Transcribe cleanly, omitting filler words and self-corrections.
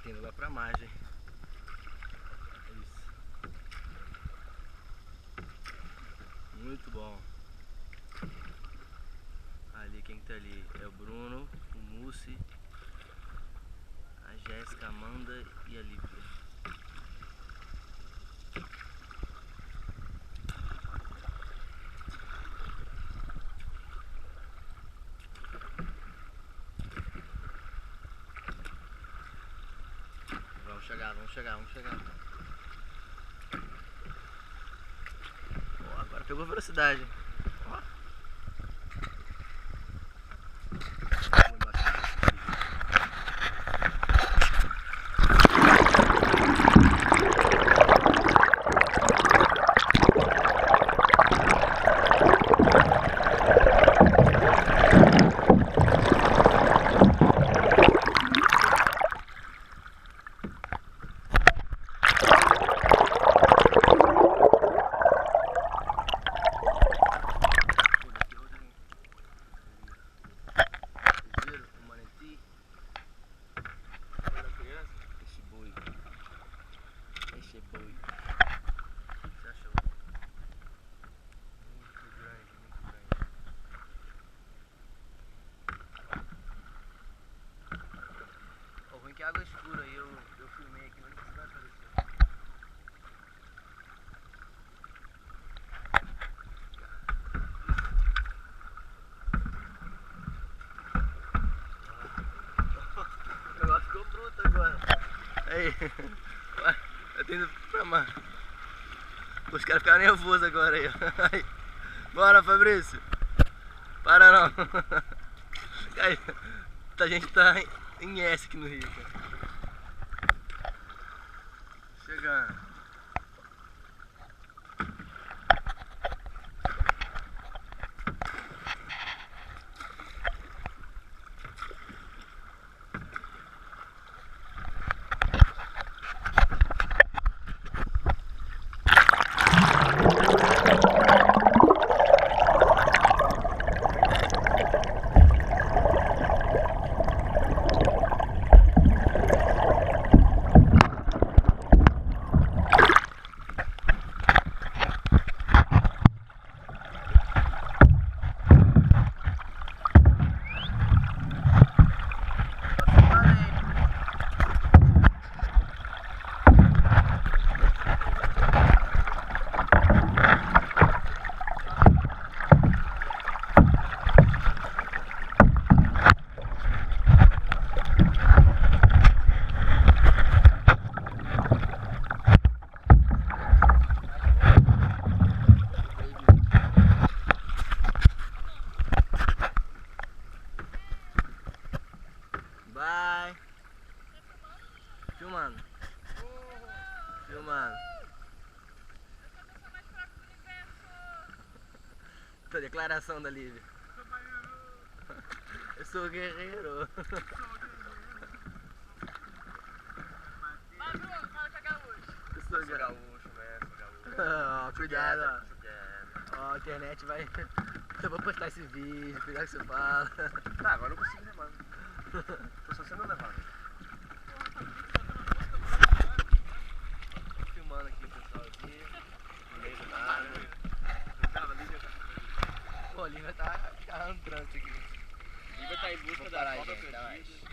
Batendo lá pra margem. É isso. Muito bom. Ali, quem tá ali é o Bruno, o Mussi, a Jéssica, a Amanda e a Lívia. Vamos chegar. Ó, agora pegou velocidade. Ó. Que água escura aí, eu filmei aqui, mas não precisa aparecer. O negócio ficou bruto agora. Aí, eu tô indo pra mar. Os caras ficaram nervosos agora aí, ó. Bora, Fabrício. Para não. Aí, a gente tá em S aqui no Rio, cara. Chegando. Bye. Filmando. Tua declaração da Lívia. Eu sou guerreiro. Vai, Bruno, fala que é gaúcho. Eu sou gaúcho, né? Ó, cuidado, ó. Ó, a internet vai... Eu vou postar esse vídeo, cuidado que você fala. Tá, agora eu não consigo remar. Tô só sendo levado. Tô filmando aqui o pessoal aqui. No meio da água. Pô, a Lívia tá entrando aqui. Lívia tá em busca da cobra perdida.